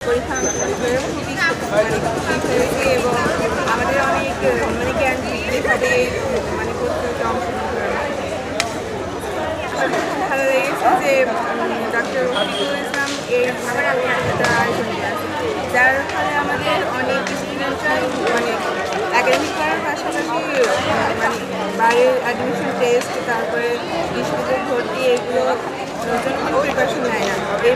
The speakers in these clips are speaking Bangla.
পরীক্ষা এবং আমাদের অনেক মানে জ্ঞান বৃদ্ধিভাবে মানে প্রস্তুতিতে অংশগ্রহণ করে। ভালো লেগেছে যে ডক্টর রফিকুল ইসলাম আমার একটা আয়োজন করেছে, যার ফলে আমাদের অনেক স্টুডেন্টরাই মানে একাডেমিক করার পাশাপাশি মানে বাইরের অ্যাডমিশন টেস্ট, তারপরে বিশ্ববিদ্যালয় ভর্তি এগুলো জন্য কোনো প্রিপারেশন নেয় না। এই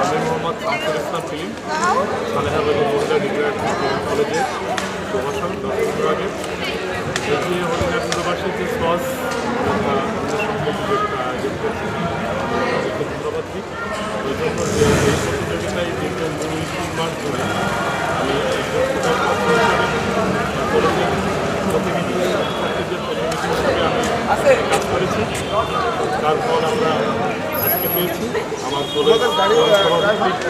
আমি মোহাম্মদ আফসর ইসলাম ফিলিম, সালেহা বেগম মহিলা ডিগ্রি কলেজের প্রভাষণ দর্শক বিভাগে। এই যে হরিণাকুণ্ডবাসীর যে সস ধন্যবাদ দিই এই জন্য যে এই প্রতিযোগিতায় দীর্ঘ 2-3 মাস ধরে আমি কলেজের প্রতিনিধি ছাত্রীদের প্রতিনিধি হিসেবে আমি কাজ করেছি। তারপর আমরা আজকে পেয়েছি আমার কলেজ হয়েছে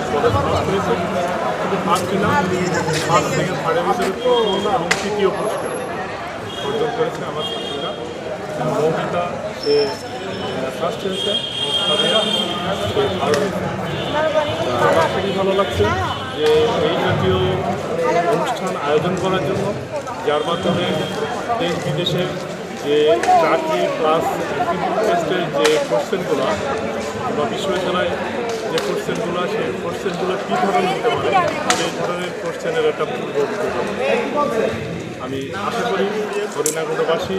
শুধু ফার্স্টই না, ফার্স্ট থেকে থার্ডের ভিতরে প্রথম এবং তৃতীয় পুরস্কার অর্জন করেছে আমার ছাত্রীরা। মৌমিতা সে ফার্স্ট হয়েছে, সাদিয়া সে থার্ড হয়েছে। আমার খুবই ভালো লাগছে যে এই জাতীয় অনুষ্ঠান আয়োজন করার জন্য, যার মাধ্যমে দেশ বিদেশের যে চাকরি প্লাস টেস্টের যে কোশ্চেনগুলো বা বিশ্ববিদ্যালয়ে যে কোশ্চেনগুলো, সেই কোশ্চেনগুলো কী ধরনের হতে পারে সেই ধরনের কোশ্চেনের একটা পূর্ব আমি আশা করি হরিণাকুণ্ডবাসী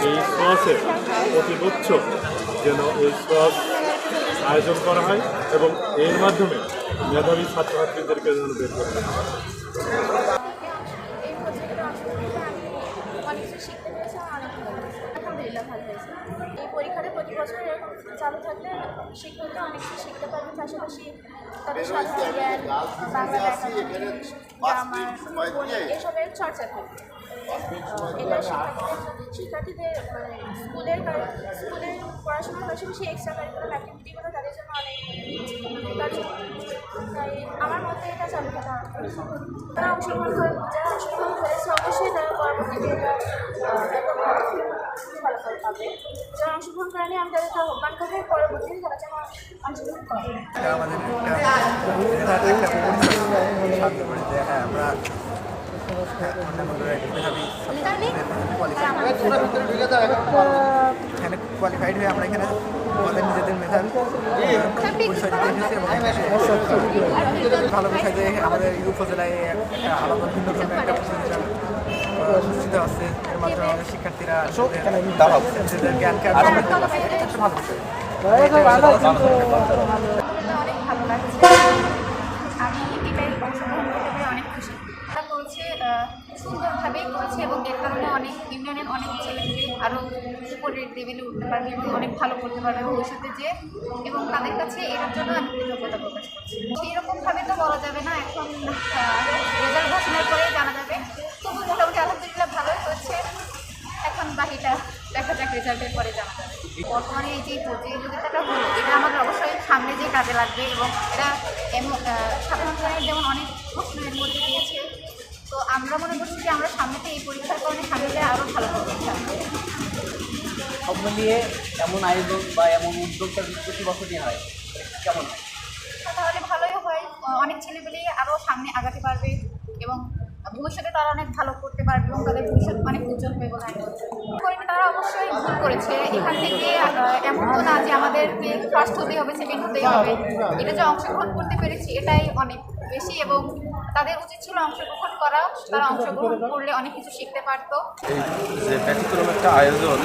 এই সসের প্রতি বছর যেন এই সস আয়োজন করা হয় এবং এর মাধ্যমে মেধাবী ছাত্রছাত্রীদেরকে যেন বের করা হয়। অনেক কিছু শিখতে পেরেছি, আমার অনেক ভালো হয়েছে। আলহামদুলিল্লাহ ভালো হয়েছে। এই পরীক্ষাটা প্রতি বছর এরকম চালু থাকলে শিক্ষকরা অনেক কিছু শিখতে পারবে, পাশাপাশি তাদের সাধারণ জ্ঞান, বাংলা ব্যাকরণ, গ্রামার, এসবের চর্চা থাকবে। এটা শিক্ষার্থীদের মানে স্কুলের পড়াশোনার পাশাপাশি এক্সট্রা কারিকুলার অ্যাক্টিভিটিগুলো তাদের জন্য অনেক তাই আমার মতে এটা চালু থাকা। যারা অংশগ্রহণ করেছে অবশ্যই তারা পরবর্তীতে ফলাফল পাবে। যারা অংশগ্রহণ করেনি আমি তাদেরকে আহ্বান করবো পরবর্তীতে তারা যেন অংশগ্রহণ করে। এখানে কোয়ালিফাইড হয়ে আমরা এখানে আমাদের নিজেদের মেধার পরিচয় দিতে এসেছি এবং ভালো বিষয় যে আমাদের উপজেলায় একটা আলাদা ভিন্ন ধরনের একটা প্রতিষ্ঠান অনুষ্ঠিত হচ্ছে। এর মাধ্যমে আমাদের শিক্ষার্থীরা নিজেদের জ্ঞানকে ভালো বিষয়। অনেক ভালো লাগছে, আমি এটাই অংশগ্রহণ করতে পেরে অনেক খুশি। তারা করেছে সুন্দরভাবেই করেছে এবং এর কারণে অনেক ইউনিয়নের অনেক ছেলেমেয়ে আরও উপরের লেভেলে উঠতে পারবে এবং অনেক ভালো করতে পারবে ভবিষ্যতে যে, এবং তাদের কাছে এর জন্য আমি কৃতজ্ঞতা প্রকাশ করছি। সেই রকমভাবে তো বলা যাবে না, এখন রেজাল্ট ঘোষণার পরে জানা যাবে। তবু মোটামুটি আলহামদুলিল্লাহ ভালোই হচ্ছে, এখন বাকিটা দেখা যাক রেজাল্টের পরে জানা যাবে। বর্তমানে এই যে প্রতিযোগিতাটা হলো এটা আমাদের অবশ্যই সামনে যে কাজে লাগবে এবং এটা সাধারণ জ্ঞানের যেমন অনেক প্রশ্নের মধ্যে দিয়েছে, তো আমরা মনে করছি যে আমরা সামনেতে এই পরীক্ষার কারণে সামনে আরও ভালো করতে চাই। সব মিলিয়ে এমন আয়োজন বা এমন উদ্যোগটা প্রতি বছরই হয়, কেমন হয়? তাহলে ভালোই হয়, অনেক ছেলেপেলেই আরও সামনে আগাতে পারবে এবং ভবিষ্যতে তারা অনেক ভালো করতে পারবে এবং তাদের ভবিষ্যৎ অনেক উজ্জ্বল হবে বলে আমি মনে করি। তারা অবশ্যই ভুল করেছে, এখান থেকে এমন তো না যে আমাদের ফার্স্ট হতেই হবে, সেকেন্ড হতেই হবে। এটা যে অংশগ্রহণ করতে পেরেছি এটাই অনেক বেশি এবং তাদের উচিত ছিল অংশগ্রহণ করা। তারা অংশগ্রহণ করলে অনেক কিছু শিখতে পারতো। এই যে ব্যতিক্রম একটা আয়োজন,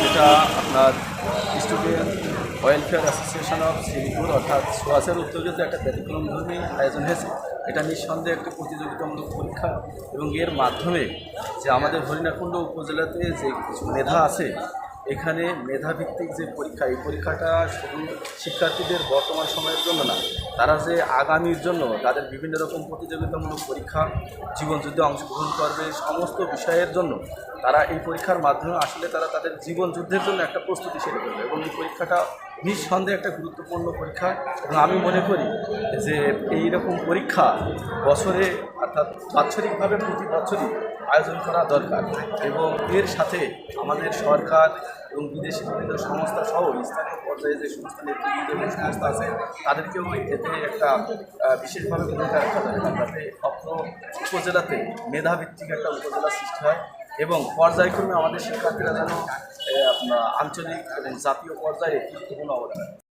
যেটা আপনার student welfare association of Sreepur অর্থাৎ সোয়াসের উদ্যোগে যে একটা ব্যতিক্রমধর্মী আয়োজন হয়েছে, এটা নিঃসন্দেহে একটি প্রতিযোগিতামূলক পরীক্ষা এবং এর মাধ্যমে যে আমাদের হরিণাকুণ্ড উপজেলাতে যে কিছু মেধা আছে, এখানে মেধাভিত্তিক যে পরীক্ষা, এই পরীক্ষাটা শুধু শিক্ষার্থীদের বর্তমান সময়ের জন্য না, তারা যে আগামীর জন্য তাদের বিভিন্ন রকম প্রতিযোগিতামূলক পরীক্ষা, জীবনযুদ্ধে অংশগ্রহণ করবে, সমস্ত বিষয়ের জন্য তারা এই পরীক্ষার মাধ্যমে আসলে তারা তাদের জীবন যুদ্ধের জন্য একটা প্রস্তুতি সেরে ফেলবে এবং এই পরীক্ষাটা নিঃসন্দেহে একটা গুরুত্বপূর্ণ পরীক্ষা। এবং আমি মনে করি যে এই রকম পরীক্ষা বছরে অর্থাৎ বাৎসরিকভাবে প্রতি বছরই আয়োজন করা দরকার এবং এর সাথে আমাদের সরকার এবং বিদেশি বিভিন্ন সংস্থা সহ স্থানীয় পর্যায়ে যে সমস্ত নেতৃবৃন্দ এবং সংস্থা আছে তাদেরকেও এতে একটা বিশেষভাবে ভূমিকা রাখা দরকার, যাতে অত্র উপজেলাতে মেধাভিত্তিক একটা উপজেলা সৃষ্টি হয় এবং পর্যায়ক্রমে আমাদের শিক্ষার্থীরা যেন আপনার আঞ্চলিক এবং জাতীয় পর্যায়ে গুরুত্বপূর্ণ অবদান রাখে।